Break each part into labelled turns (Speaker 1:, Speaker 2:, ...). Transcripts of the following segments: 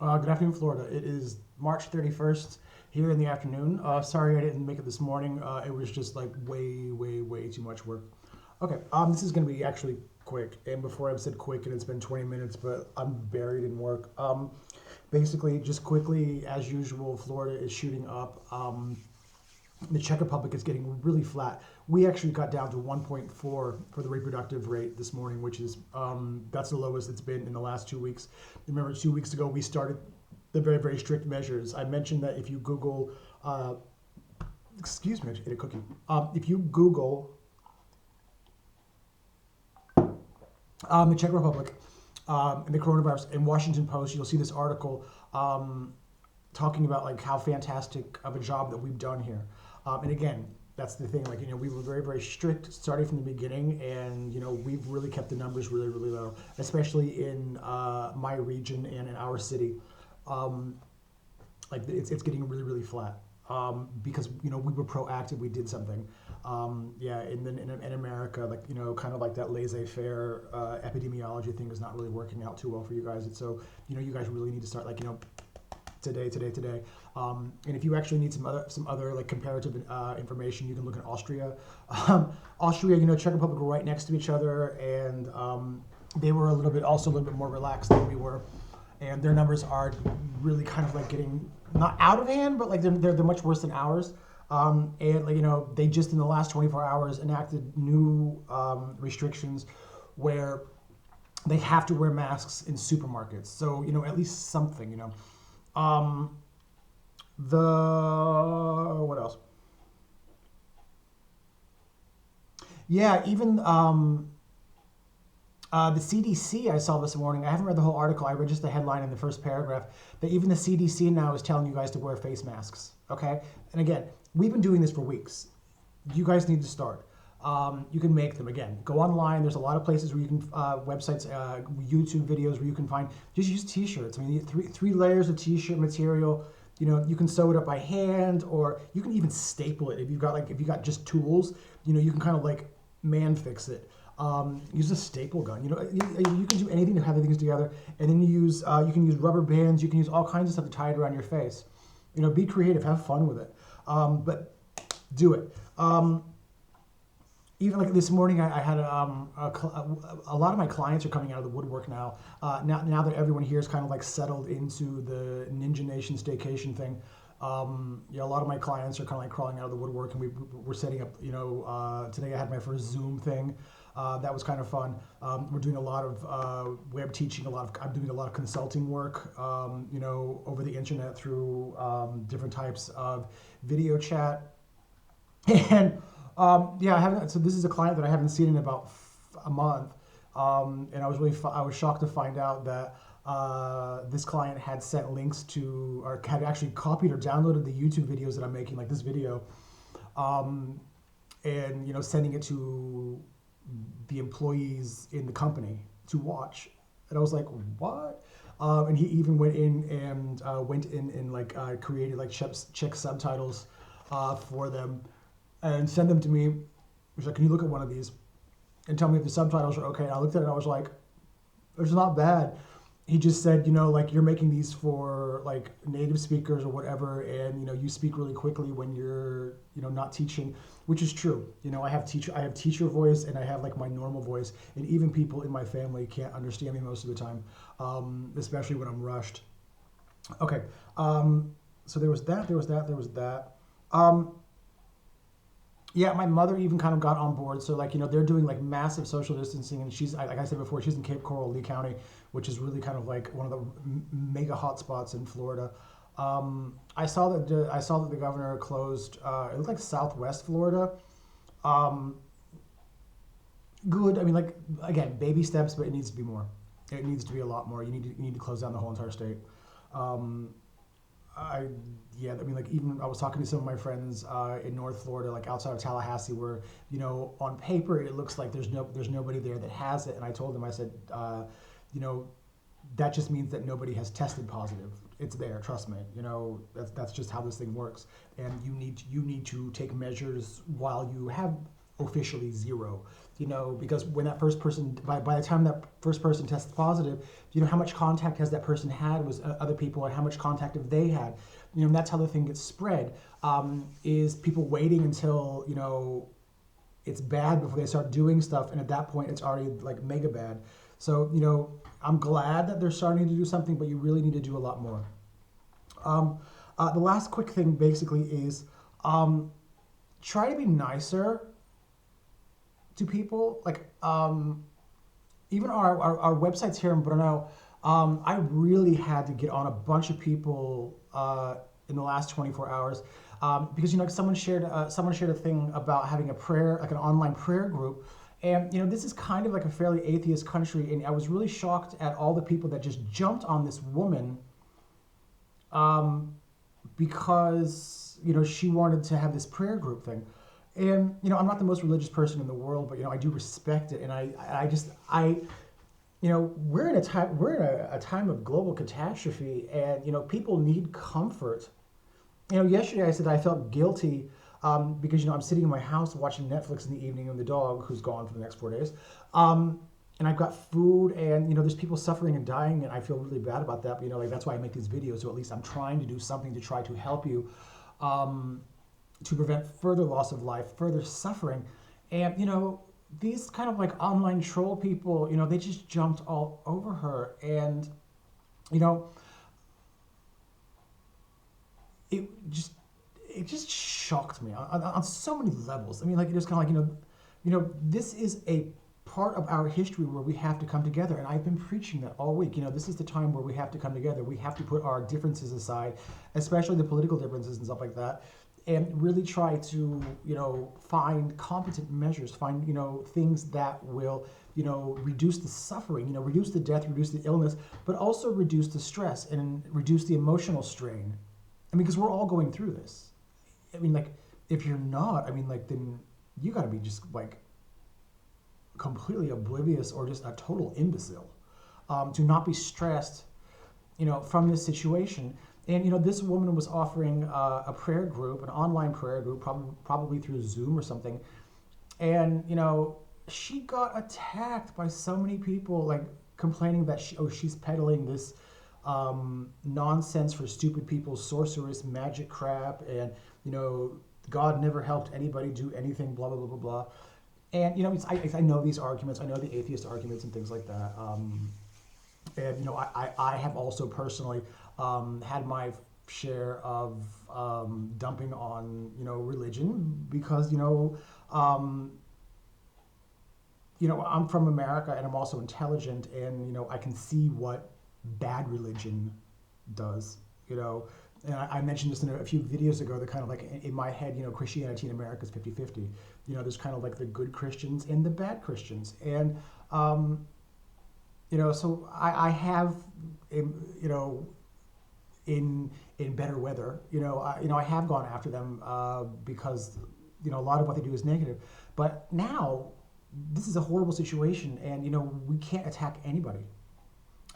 Speaker 1: Good afternoon, Florida. It is March 31st here in the afternoon. Sorry I didn't make it this morning. It was just like way too much work. Okay, this is going to be actually quick. And before I've said quick, and it's been 20 minutes, but I'm buried in work. Basically, just quickly, as usual, Florida is shooting up. The Czech Republic is getting really flat. We actually got down to 1.4 for the reproductive rate this morning, which is that's the lowest it's been in the last 2 weeks. Remember, 2 weeks ago we started the very strict measures. I mentioned that if you Google, excuse me, I just ate a cookie. If you Google the Czech Republic and the coronavirus in Washington Post, you'll see this article talking about like how fantastic of a job that we've done here. And again, that's the thing. Like, we were very strict starting from the beginning, and we've really kept the numbers really low, especially in my region and in our city. Like it's getting really flat because we were proactive. We did something. Yeah, and then in America, like kind of like that laissez-faire epidemiology thing is not really working out too well for you guys. And so you guys really need to start like today. And if you actually need some other like comparative information, you can look at Austria. Austria, Czech Republic were right next to each other, and they were also a little bit more relaxed than we were, and their numbers are really kind of like getting not out of hand, but like they're much worse than ours. And like they just in the last 24 hours enacted new restrictions where they have to wear masks in supermarkets. So at least something. What else? Yeah, even the CDC I saw this morning. I haven't read the whole article. I read just the headline in the first paragraph. That even the CDC now is telling you guys to wear face masks. Okay, and again, we've been doing this for weeks. You guys need to start. You can make them again. Go online. There's a lot of places where you can websites, YouTube videos where you can find. Just use T-shirts. I mean, three layers of T-shirt material. You can sew it up by hand, or you can even staple it if you've got just tools. You can kind of like man fix it. Use a staple gun. You can do anything to have the things together, and then you can use rubber bands. You can use all kinds of stuff to tie it around your face. Be creative, have fun with it, but do it. Even like this morning, I had a lot of my clients are coming out of the woodwork now. Now that everyone here is kind of like settled into the Ninja Nation staycation thing. A lot of my clients are kind of like crawling out of the woodwork, and we're setting up. Today I had my first Zoom thing. That was kind of fun. We're doing a lot of web teaching. I'm doing a lot of consulting work. Over the internet through different types of video chat, and. Yeah, I haven't. So this is a client that I haven't seen in about a month, and I was shocked to find out that this client had sent links to, or had actually copied or downloaded the YouTube videos that I'm making, like this video, and sending it to the employees in the company to watch. And I was like, what? And he even went in and like created like Czech subtitles for them. And send them to me. He was like, can you look at one of these and tell me if the subtitles are okay? And I looked at it and I was like, it's not bad. He just said, like you're making these for like native speakers or whatever, and you speak really quickly when you're not teaching, which is true. I have teacher voice, and I have like my normal voice, and even people in my family can't understand me most of the time, especially when I'm rushed. Okay, so there was that. Yeah, my mother even kind of got on board. So like, they're doing like massive social distancing, and she's, like I said before, she's in Cape Coral, Lee County, which is really kind of like one of the mega hot spots in Florida. I saw that the governor closed. It looked like Southwest Florida. Good. I mean, like again, baby steps, but it needs to be more. It needs to be a lot more. You need to close down the whole entire state. I mean, like even I was talking to some of my friends in North Florida, like outside of Tallahassee, where on paper it looks like there's nobody there that has it, and I told them, I said, that just means that nobody has tested positive. It's there, trust me. That's just how this thing works, and you need to take measures while you have officially zero. Because when that first person, by the time that first person tests positive, how much contact has that person had with other people, and how much contact have they had? And that's how the thing gets spread. Is people waiting until it's bad before they start doing stuff, and at that point it's already like mega bad. So I'm glad that they're starting to do something, but you really need to do a lot more. The last quick thing basically is try to be nicer to people. Like even our websites here in Brno, I really had to get on a bunch of people in the last 24 hours because someone shared a thing about having a prayer, like an online prayer group. And this is kind of like a fairly atheist country, and I was really shocked at all the people that just jumped on this woman because she wanted to have this prayer group thing. And I'm not the most religious person in the world, but I do respect it, and we're in a time of global catastrophe, and people need comfort. Yesterday I said I felt guilty because I'm sitting in my house watching Netflix in the evening, and the dog, who's gone for the next 4 days, and I've got food, and there's people suffering and dying, and I feel really bad about that. But that's why I make these videos, so at least I'm trying to do something to try to help you to prevent further loss of life, further suffering. And these kind of like online troll people, they just jumped all over her, and it just shocked me on so many levels. I mean, like, it was kind of like, this is a part of our history where we have to come together, and I've been preaching that all week. This is the time where we have to come together. We have to put our differences aside, especially the political differences and stuff like that, and really try to find competent measures, find things that will reduce the suffering, reduce the death, reduce the illness, but also reduce the stress and reduce the emotional strain. I mean, because we're all going through this. I mean, like, if you're not, I mean, like, then you got to be just like completely oblivious or just a total imbecile to not be stressed, from this situation. And this woman was offering a prayer group, an online prayer group, probably through Zoom or something. And she got attacked by so many people, like complaining that she's peddling this nonsense for stupid people, sorceress magic crap, and God never helped anybody do anything, blah blah blah blah blah. And I know these arguments, I know the atheist arguments and things like that. And I have also personally had my share of dumping on religion because I'm from America, and I'm also intelligent, and I can see what bad religion does. And I mentioned this in a few videos ago, that kind of like in my head, Christianity in America is 50-50. There's kind of like the good Christians and the bad Christians. And, so I have, in better weather, I have gone after them because, a lot of what they do is negative. But now, this is a horrible situation, and, we can't attack anybody.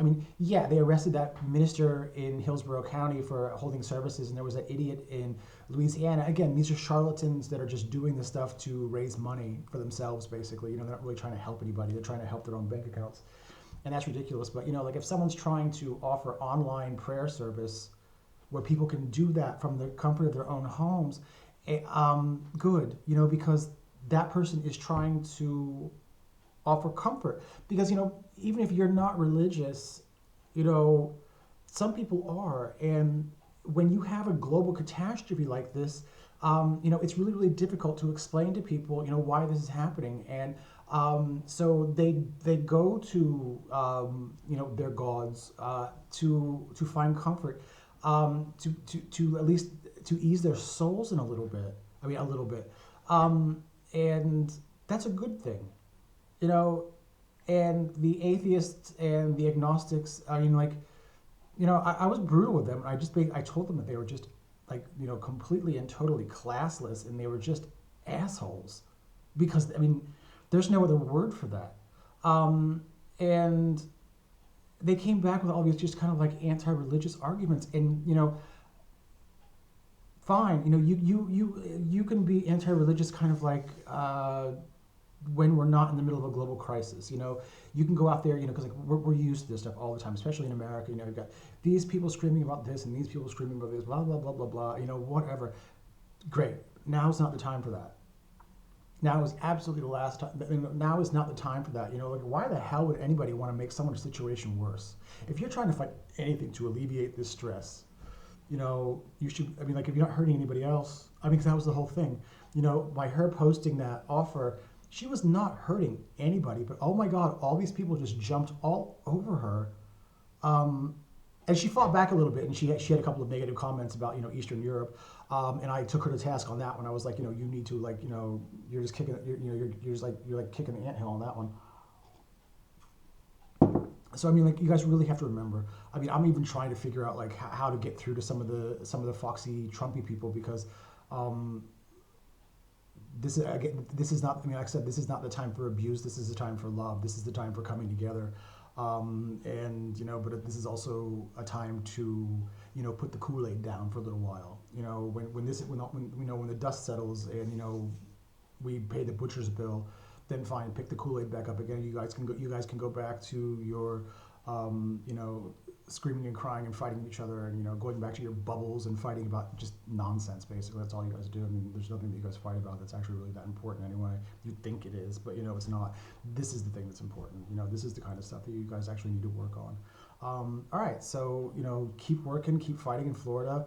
Speaker 1: I mean, yeah, they arrested that minister in Hillsborough County for holding services, and there was that idiot in Louisiana. Again, these are charlatans that are just doing this stuff to raise money for themselves, basically. They're not really trying to help anybody. They're trying to help their own bank accounts. And that's ridiculous. But, like, if someone's trying to offer online prayer service where people can do that from the comfort of their own homes, good, because that person is trying to offer comfort. Because, even if you're not religious, some people are. And when you have a global catastrophe like this, it's really, really difficult to explain to people, why this is happening. And so they go to, their gods to find comfort, to at least to ease their souls in a little bit. I mean, a little bit. And that's a good thing. And the atheists and the agnostics, I mean, like, I was brutal with them. I told them that they were just, like, completely and totally classless, and they were just assholes. Because, I mean, there's no other word for that. And they came back with all these just kind of like anti-religious arguments. And, fine. You can be anti-religious, kind of like when we're not in the middle of a global crisis. You can go out there, because like we're used to this stuff all the time, especially in America. You've got these people screaming about this and these people screaming about this, blah blah blah blah blah. Whatever. Great. Now's not the time for that. Now is absolutely the last time. Now is not the time for that. Like why the hell would anybody want to make someone's situation worse? If you're trying to find anything to alleviate this stress, you should. I mean, like if you're not hurting anybody else. I mean, 'cause that was the whole thing. By her posting that offer, she was not hurting anybody. But oh my God, all these people just jumped all over her. And she fought back a little bit, and she had a couple of negative comments about Eastern Europe, and I took her to task on that one. I was like, you need to like, you're just kicking, you're like kicking the anthill on that one. So I mean, like you guys really have to remember. I mean, I'm even trying to figure out like how to get through to some of the foxy, Trumpy people because this is not. I mean, like I said, this is not the time for abuse. This is the time for love. This is the time for coming together. And but this is also a time to put the Kool-Aid down for a little while. When the dust settles and we pay the butcher's bill, then fine, pick the Kool-Aid back up again. You guys can go back to your screaming and crying and fighting each other and going back to your bubbles and fighting about just nonsense. Basically, that's all you guys do. I mean, there's nothing that you guys fight about that's actually really that important anyway. You think it is, but it's not. This is the thing that's important. This is the kind of stuff that you guys actually need to work on. All right, so keep working, keep fighting in Florida,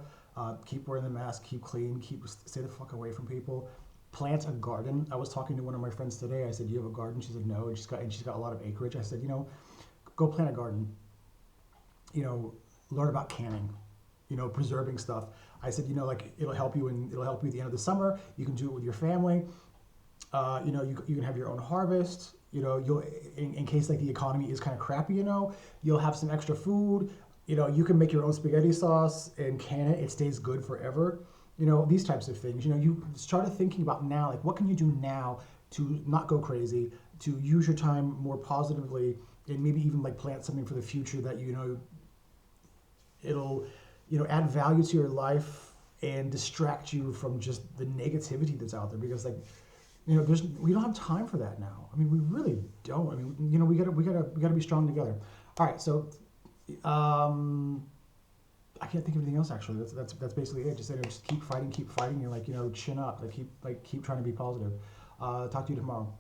Speaker 1: keep wearing the mask, keep clean, stay the fuck away from people. Plant a garden. I was talking to one of my friends today. I said, "You have a garden?" She said, "No," and she's got a lot of acreage. I said, go plant a garden. Learn about canning, preserving stuff. I said, like it'll help you at the end of the summer. You can do it with your family. You can have your own harvest. You'll in case like the economy is kind of crappy. You'll have some extra food. You can make your own spaghetti sauce and can it. It stays good forever. These types of things. You started thinking about now, like what can you do now to not go crazy, to use your time more positively, and maybe even like plant something for the future that it'll add value to your life and distract you from just the negativity that's out there because like we don't have time for that now. I mean, we really don't. I mean, we gotta be strong together. All right, so I can't think of anything else actually. That's basically it. Just keep fighting, and like chin up, keep trying to be positive. Talk to you tomorrow.